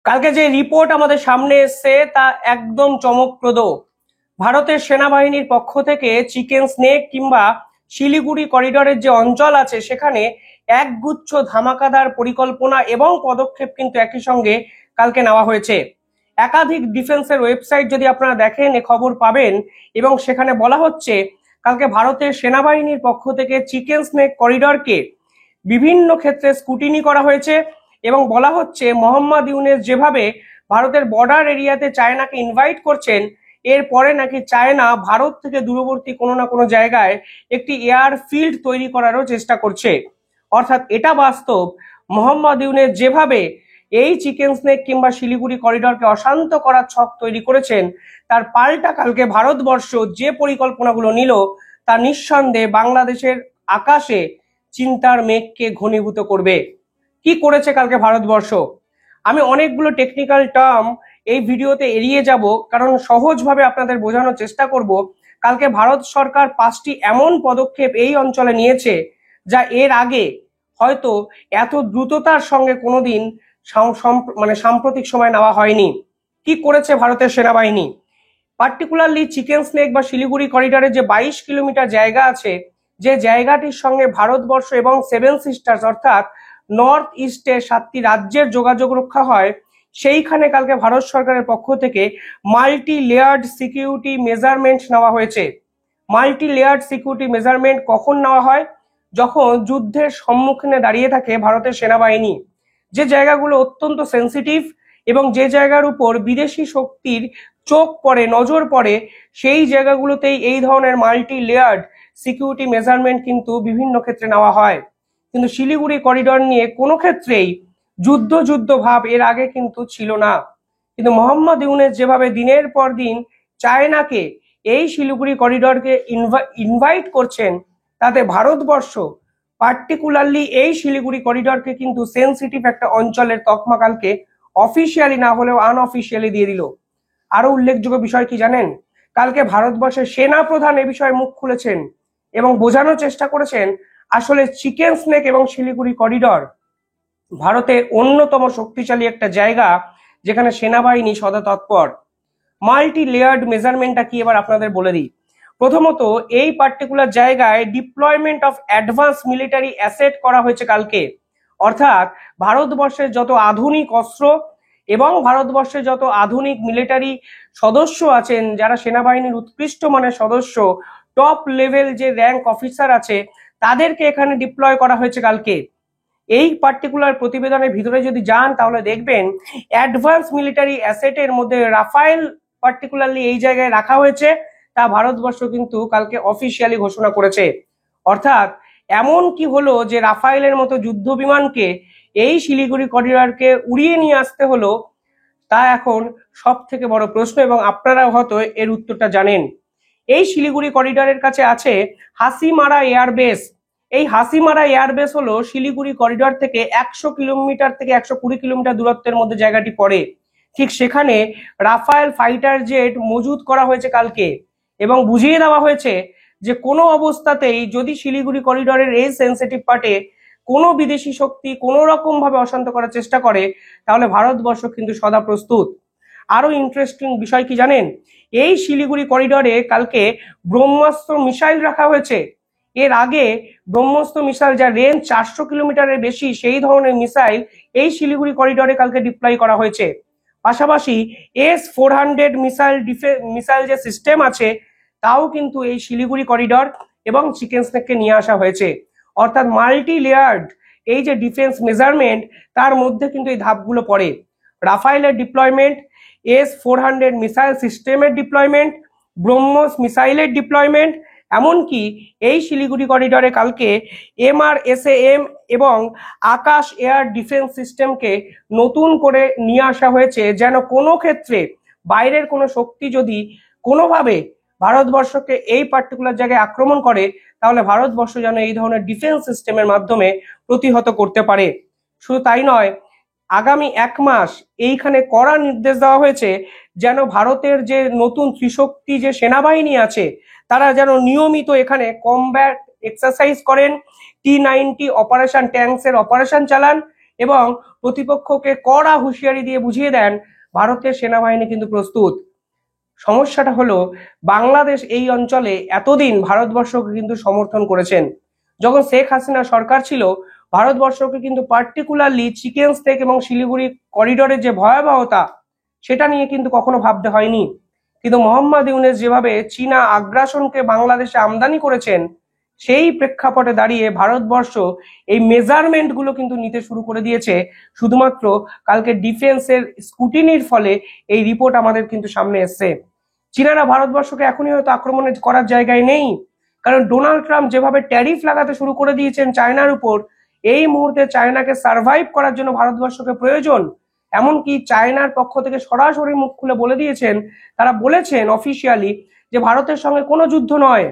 কালকে যে রিপোর্ট আমাদের সামনে এসছে তা একদম চমকপ্রদ। ভারতের সেনাবাহিনীর পক্ষ থেকে চিকেন স্নেক কিংবা শিলিগুড়ি করিডোরের যে অঞ্চল আছে সেখানে একগুচ্ছ ধামাকাদার পরিকল্পনা এবং পদক্ষেপ কিন্তু একই সঙ্গে কালকে নেওয়া হয়েছে। একাধিক ডিফেন্সের ওয়েবসাইট যদি আপনারা দেখেন এ খবর পাবেন, এবং সেখানে বলা হচ্ছে কালকে ভারতের সেনাবাহিনীর পক্ষ থেকে চিকেন স্নেক করিডোরকে বিভিন্ন ক্ষেত্রে স্কুটিনি করা হয়েছে এবং বলা হচ্ছে মোহাম্মদ ইউনূস যেভাবে ভারতের বর্ডার এরিয়াতে চায়নাকে ইনভাইট করছেন, এরপরে নাকি চায়না ভারত থেকে দূরবর্তী কোনো না কোনো জায়গায় একটি এয়ারফিল্ড তৈরি করারও চেষ্টা করছে। অর্থাৎ এটা বাস্তব, মোহাম্মদ ইউনূস যেভাবে এই চিকেন স্নেক কিংবা শিলিগুড়ি করিডোরকে অশান্ত করার ছক তৈরি করেছেন, তার পাল্টা কালকে ভারতবর্ষ যে পরিকল্পনাগুলো নিল তা নিঃসন্দেহে বাংলাদেশের আকাশে চিন্তার মেঘকে ঘনীভূত করবে। কি করেছে কালকে ভারতবর্ষ? আমি অনেকগুলো টেকনিক্যাল টার্ম এই ভিডিওতে এড়িয়ে যাব, কারণ সহজভাবে আপনাদের বোঝানোর চেষ্টা করব। কালকে ভারত সরকার 5টি এমন পদক্ষেপ এই অঞ্চলে নিয়েছে যা এর আগে হয়তো এত দ্রুততার সঙ্গে কোনোদিন সাম্প্রতিক সময় নেওয়া হয়নি। কি করেছে ভারতের সেনাবাহিনী? পার্টিকুলারলি চিকেন স্নেক বা শিলিগুড়ি করিডোরে যে 22 কিলোমিটার জায়গা আছে, যে জায়গাটির সঙ্গে ভারতবর্ষ এবং 7 সিস্টার্স অর্থাৎ নর্থ ইস্টের 7টি রাজ্যের যোগাযোগ রক্ষা হয়, সেইখানে কালকে ভারত সরকারের পক্ষ থেকে মাল্টি লেয়ার্ড সিকিউরিটি মেজারমেন্ট নেওয়া হয়েছে। মাল্টি লেয়ার্ড সিকিউরিটি মেজারমেন্ট কখন নেওয়া হয়? যখন যুদ্ধের সম্মুখীনে দাঁড়িয়ে থাকে ভারতের সেনাবাহিনী, যে জায়গাগুলো অত্যন্ত সেন্সিটিভ এবং যে জায়গার উপর বিদেশি শক্তির চোখ পড়ে, নজর পড়ে, সেই জায়গাগুলোতেই এই ধরনের মাল্টি লেয়ার্ড সিকিউরিটি মেজারমেন্ট কিন্তু বিভিন্ন ক্ষেত্রে নেওয়া হয়। কিন্তু শিলিগুড়ি করিডোর নিয়ে কোনো ক্ষেত্রেই যুদ্ধ ভাব এর আগে কিন্তু ছিল না। কিন্তু মোহাম্মদ ইউনূস যেভাবে দিনের পর দিন চায়নাকে এই শিলিগুড়ি করিডোরকে ইনভাইট করছেন, তাতে ভারতবর্ষ পার্টিকুলারলি এই শিলিগুড়ি করিডোরকে কিন্তু সেন্সিটিভ একটা অঞ্চলের তকমা কালকে অফিসিয়ালি না হলেও আনঅফিসিয়ালি দিয়ে দিল। আরো উল্লেখযোগ্য বিষয় কি জানেন? কালকে ভারতবর্ষের সেনা প্রধান এ বিষয়ে মুখ খুলেছেন এবং বোঝানোর চেষ্টা করেছেন আসলে চিকেন স্নেক এবং শিলিগুড়ি করিডোর ভারতের অন্যতম শক্তিশালী একটা জায়গা যেখানে সেনাবাহিনী সদা তৎপর। মাল্টি লেয়ার্ড মেজারমেন্টটা কি এবার আপনাদের বলে দিই। প্রথমত, এই পার্টিকুলার জায়গায় deployment of advance military asset করা হয়েছে কালকে। অর্থাৎ ভারতবর্ষের যত আধুনিক অস্ত্র এবং ভারতবর্ষের যত আধুনিক মিলিটারি সদস্য আছেন, যারা সেনাবাহিনীর উৎকৃষ্ট মানের সদস্য, টপ লেভেল যে র্যাঙ্ক অফিসার আছে, তাদেরকে এখানে ডিপ্লয় করা হয়েছে কালকে। এই পার্টিকুলার প্রতিবেদনের ভিতরে যদি যান তাহলে দেখবেন অ্যাডভান্স মিলিটারি অ্যাসেটের মধ্যে রাফায়েল পার্টিকুলারলি এই জায়গায় রাখা হয়েছে, তা ভারতবর্ষ কিন্তু কালকে অফিসিয়ালি ঘোষণা করেছে। অর্থাৎ এমন কি হলো যে রাফায়েলের মতো যুদ্ধ বিমানকে এই শিলিগুড়ি করিডোরকে উড়িয়ে নিয়ে আসতে হলো, তা এখন সব থেকে বড় প্রশ্ন, এবং আপনারা হয়তো এর উত্তরটা জানেন। এই শিলিগুড়ি করিডোরের কাছে আছে হাসিমারা এয়ারবেস। এই হাসিমারা এয়ারবেস হলো শিলিগুড়ি করিডোর থেকে 100 কিলোমিটার থেকে 120 কিলোমিটার দূরত্বের মধ্যে জায়গাটি পড়ে। ঠিক সেখানে রাফায়েল ফাইটার জেট মজুত করা হয়েছে কালকে, এবং বুঝিয়ে দেওয়া হয়েছে যে কোনো অবস্থাতেই যদি শিলিগুড়ি করিডোরের এই সেন্সিটিভ পার্টে কোনো বিদেশি শক্তি কোনো রকম ভাবে অশান্ত করার চেষ্টা করে, তাহলে ভারতবর্ষ কিন্তু সদা প্রস্তুত। আরো ইন্টারেস্টিং বিষয় কি জানেন? এই শিলিগুড়ি করিডোরে কালকে ব্রহ্মাস্ত্র মিসাইল রাখা হয়েছে। এর আগে ব্রহ্মাস্ত্র মিসাইল যা রেঞ্জ 400 কিলোমিটারের বেশি, সেই ধরনের মিসাইল এই শিলিগুড়ি করিডোরে কালকে ডিপ্লয় করা হয়েছে। পাশাপাশি S-400 মিসাইল যে সিস্টেম আছে, তাও কিন্তু এই শিলিগুড়ি করিডোর এবং চিকেন স্নেককে নিয়ে আসা হয়েছে। অর্থাৎ মাল্টি লেয়ার্ড এই যে ডিফেন্স মেজারমেন্ট, তার মধ্যে কিন্তু এই ধাপগুলো পড়ে। রাফায়েলের ডিপ্লয়মেন্ট, S-400 মিসাইল সিস্টেমের ডিপ্লয়মেন্ট, ব্রহ্মস মিসাইলের ডিপ্লয়মেন্ট, এমনকি এই শিলিগুড়ি করিডোরে কালকে MRSAM এবং আকাশ এয়ার ডিফেন্স সিস্টেমকে নতুন করে নিয়ে আসা হয়েছে, যেন কোনো ক্ষেত্রে বাইরের কোনো শক্তি যদি কোনোভাবে ভারতবর্ষকে এই পার্টিকুলার জায়গায় আক্রমণ করে, তাহলে ভারতবর্ষ যেন এই ধরনের ডিফেন্স সিস্টেমের মাধ্যমে প্রতিহত করতে পারে। শুধু তাই নয়, আগামী 1 মাস এইখানে কড়া নির্দেশ দেওয়া হয়েছে যেন ভারতের যে নতুন ত্রিশক্তি যে সেনাবাহিনী আছে, তারা যেন নিয়মিত এখানে কমব্যাট এক্সারসাইজ করেন, T-90 অপারেশন ট্যাঙ্কস এর অপারেশন চালান, এবং প্রতিপক্ষকে কড়া হুঁশিয়ারি দিয়ে বুঝিয়ে দেন ভারতের সেনাবাহিনী কিন্তু প্রস্তুত। সমস্যাটা হলো বাংলাদেশ এই অঞ্চলে এতদিন ভারতবর্ষকে কিন্তু সমর্থন করেছেন। যখন শেখ হাসিনা সরকার ছিল, ভারতবর্ষকে কিন্তু পার্টিকুলারলি চিকেন স্টেক এবং শিলিগুড়ি করিডোরের যে ভয়াবহতা সেটা নিয়ে কিন্তু কখনো ভাবতে হয়নি। কিন্তু মোহাম্মদ ইউনূস যেভাবে চীনা আগ্রাসনকে বাংলাদেশে আমদানি করেছেন, সেই প্রেক্ষাপটে দাঁড়িয়ে ভারতবর্ষ এই মেজারমেন্ট গুলো কিন্তু নিতে শুরু করে দিয়েছে। শুধুমাত্র কালকে ডিফেন্সের স্কুটিনির ফলে এই রিপোর্ট আমাদের কিন্তু সামনে এসছে। চীনারা ভারতবর্ষকে এখনই হয়তো আক্রমণ করার জায়গায় নেই, কারণ ডোনাল্ড ট্রাম্প যেভাবে ট্যারিফ লাগাতে শুরু করে দিয়েছেন চায়নার উপর, এই মুহূর্তে চায়নাকে সার্ভাইভ করার জন্য ভারতবর্ষকে প্রয়োজন। এমনকি চায়নার পক্ষ থেকে সরাসরি মুখ খুলে বলে দিয়েছেন, তারা বলেছেন অফিসিয়ালি যে ভারতের সঙ্গে কোনো যুদ্ধ নয়,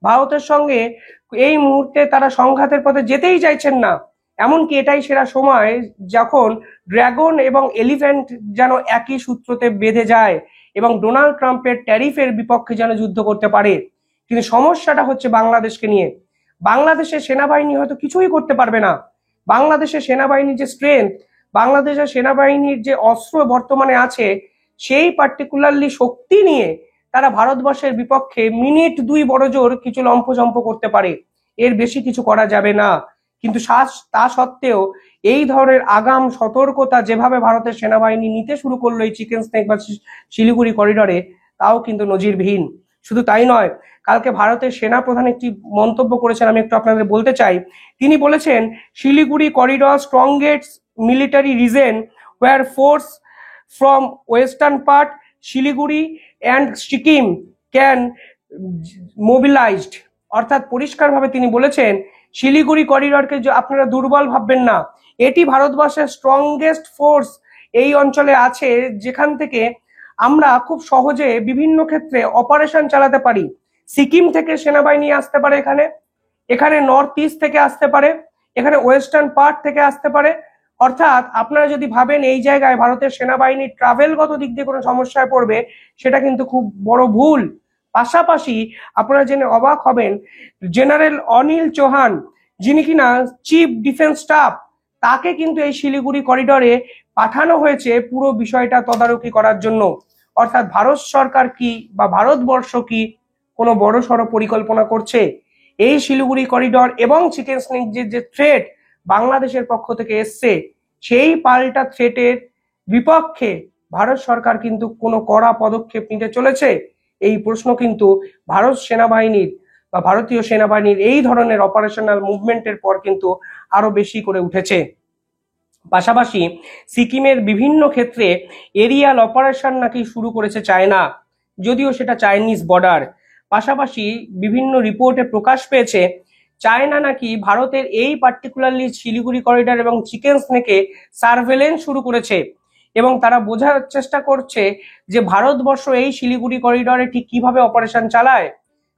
ভারতের সঙ্গে এই মুহূর্তে তারা সংঘাতের পথে যেতেই চাইছেন না। এমনকি এটাই সেরা সময় যখন ড্রাগন এবং এলিফ্যান্ট যেন একই সূত্রতে বেঁধে যায় এবং ডোনাল্ড ট্রাম্পের ট্যারিফের বিপক্ষে যেন যুদ্ধ করতে পারে। কিন্তু সমস্যাটা হচ্ছে বাংলাদেশকে নিয়ে। বাংলাদেশের সেনাবাহিনী হয়তো কিছুই করতে পারবে না। বাংলাদেশের সেনাবাহিনীর যে স্ট্রেংথ, বাংলাদেশের সেনাবাহিনীর যে অস্ত্র বর্তমানে আছে, সেই পার্টিকুলারলি শক্তি নিয়ে তারা ভারতবর্ষের বিপক্ষে মিনিট 2 বড় জোর কিছু লম্ফঝম্প করতে পারে, এর বেশি কিছু করা যাবে না। কিন্তু তা সত্ত্বেও এই ধরনের আগাম সতর্কতা যেভাবে ভারতের সেনাবাহিনী নিতে শুরু করলো এই চিকেন স্নেক বা শিলিগুড়ি করিডরে, তাও কিন্তু নজিরবিহীন। শুধু তাই নয়, কালকে ভারতের সেনা প্রধান একটি মন্তব্য করেছেন, আমি একটু আপনাদের বলতে চাই। তিনি বলেছেন, Siliguri corridor strongest military region war force from western part Siliguri and Sikkim can mobilized. অর্থাৎ পরিষ্কারভাবে তিনি বলেছেন, শিলিগুড়ি করিডরকে আপনারা দুর্বল ভাববেন না, এটি ভারতবর্ষের স্ট্রংগেস্ট ফোর্স এই অঞ্চলে আছে, যেখান থেকে আমরা খুব সহজে বিভিন্ন ক্ষেত্রে অপারেশন চালাতে পারি। সিকিম থেকে সেনাবাহিনী আসতে পারে, এখানে নর্থ ইস্ট থেকে আসতে পারে, এখানে ওয়েস্টার্ন পার্ট থেকে আসতে পারে। অর্থাৎ আপনারা যদি ভাবেন এই জায়গায় ভারতের সেনাবাহিনী ট্রাভেলগত দিক দিয়ে কোনো সমস্যায় পড়বে, সেটা কিন্তু খুব বড় ভুল। পাশাপাশি আপনারা জেনে অবাক হবেন, জেনারেল অনিল চৌহান, যিনি কিনা চিফ ডিফেন্স স্টাফ, তাকে কিন্তু এই শিলিগুড়ি করিডরে পাঠানো হয়েছে পুরো বিষয়টা তদারকি করার জন্য। অর্থাৎ ভারত সরকার কি বা ভারতবর্ষ কি কোনো বড় সড়ো পরিকল্পনা করছে? এই শিলিগুড়ি করিডর এবং চিকেন স্নেক যে থ্রেট বাংলাদেশের পক্ষ থেকে এসছে, সেই পাল্টা থ্রেটের বিপক্ষে ভারত সরকার কিন্তু কোনো কড়া পদক্ষেপ নিতে চলেছে? এই প্রশ্ন কিন্তু ভারত সেনাবাহিনীর বা ভারতীয় সেনাবাহিনীর এই ধরনের অপারেশনাল মুভমেন্টের পর কিন্তু আরো বেশি করে উঠেছে। পাশাপাশি সিকিমের বিভিন্ন ক্ষেত্রে এরিয়াল অপারেশন নাকি শুরু করেছে চায়না, যদিও সেটা চাইনিজ বর্ডার। পাশাপাশি বিভিন্ন রিপোর্টে প্রকাশ পেয়েছে চায়না নাকি ভারতের এই পার্টিকুলারলি শিলিগুড়ি করিডর এবং চিকেন স্নেকে সার্ভেলেন্স শুরু করেছে এবং তারা বোঝার চেষ্টা করছে যে ভারতবর্ষ এই শিলিগুড়ি করিডরে ঠিক কিভাবে অপারেশন চালায়।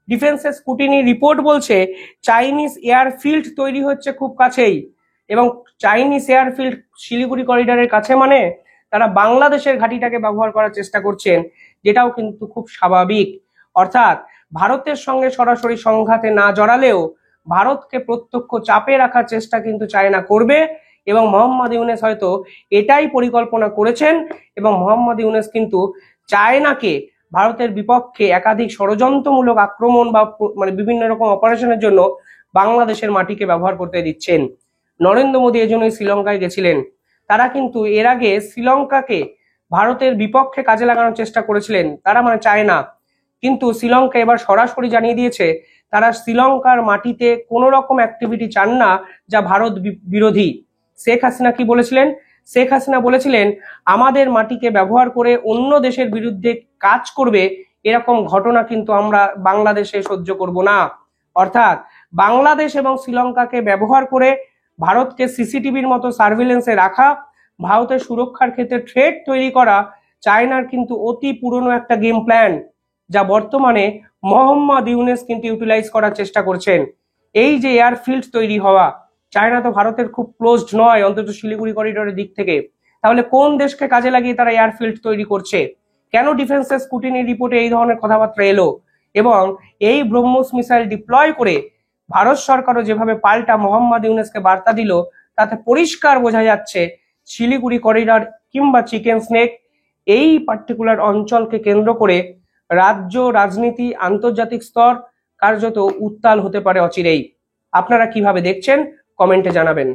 ডিফেন্সের স্কুটিনি রিপোর্ট বলছে চাইনিজ এয়ারফিল্ড তৈরি হচ্ছে খুব কাছেই, এবং চাইনিজ এয়ারফিল্ড শিলিগুড়ি করিডরের কাছে মানে তারা বাংলাদেশের ঘাঁটিটাকে ব্যবহার করার চেষ্টা করছেন, যেটাও কিন্তু খুব স্বাভাবিক। অর্থাৎ ভারতের সঙ্গে সরাসরি সংঘাতে না জড়ালেও ভারতকে প্রত্যক্ষ চাপে রাখার চেষ্টা কিন্তু চায়না করবে, এবং মোহাম্মদ ইউনূস হয়তো এটাই পরিকল্পনা করেছেন, এবং মোহাম্মদ ইউনূস কিন্তু চায়নাকে ভারতের বিপক্ষে একাধিক ষড়যন্ত্রমূলক আক্রমণ বা বিভিন্ন রকম অপারেশনের জন্য বাংলাদেশের মাটিকে ব্যবহার করতে দিচ্ছেন। নরেন্দ্র মোদী এজন্যই শ্রীলঙ্কায় গেছিলেন। তারা কিন্তু এর আগে শ্রীলঙ্কাকে ভারতের বিপক্ষে কাজে লাগানোর চেষ্টা করেছিলেন, তারা মানে চায়না। কিন্তু শ্রীলঙ্কা এবার সরাসরি জানিয়ে দিয়েছে তারা শ্রীলঙ্কার মাটিতে কোনো রকম অ্যাক্টিভিটি চান না যা ভারত বিরোধী। শেখ হাসিনা কি বলেছিলেন? শেখ হাসিনা বলেছিলেন, আমাদের মাটিকে ব্যবহার করে অন্য দেশের বিরুদ্ধে কাজ করবে এরকম ঘটনা কিন্তু আমরা বাংলাদেশে সহ্য করব না। অর্থাৎ বাংলাদেশ এবং শ্রীলঙ্কাকে ব্যবহার করে ভারতকে সিসিটিভির মতো সার্ভিলেন্সে রাখা, ভারতের সুরক্ষার ক্ষেত্রে থ্রেট তৈরি করা চায়নার কিন্তু অতি পুরনো একটা গেম প্ল্যান, যা বর্তমানে মোহাম্মদ ইউনূস কিন্তু ইউটিলাইজ করার চেষ্টা করছেন। এই যে এয়ারফিল্ড তৈরি হওয়া, চায়না তো ভারতের খুব ক্লোজড নয়, অন্তত শিলিগুড়ি করিডোরের দিক থেকে। তাহলে কোন দেশকে কাজে লাগিয়ে তারা এয়ারফিল্ড তৈরি করছে? কেন ডিফেন্সের স্কুটিনি রিপোর্টে এই ধরনের কথাবার্তা এলো? এবং এই ব্রহ্মোস মিসাইল ডিপ্লয় করে ভারত সরকারও যেভাবে পাল্টা মোহাম্মদ ইউনূসকে বার্তা দিল, তাতে পরিষ্কার বোঝা যাচ্ছে শিলিগুড়ি করিডর কিংবা চিকেন স্নেক এই পার্টিকুলার অঞ্চলকে কেন্দ্র করে রাজ্য রাজনীতি আন্তর্জাতিক স্তর কার্যত উত্তাল হতে পারে অচিরেই। আপনারা কিভাবে দেখছেন কমেন্টে জানাবেন।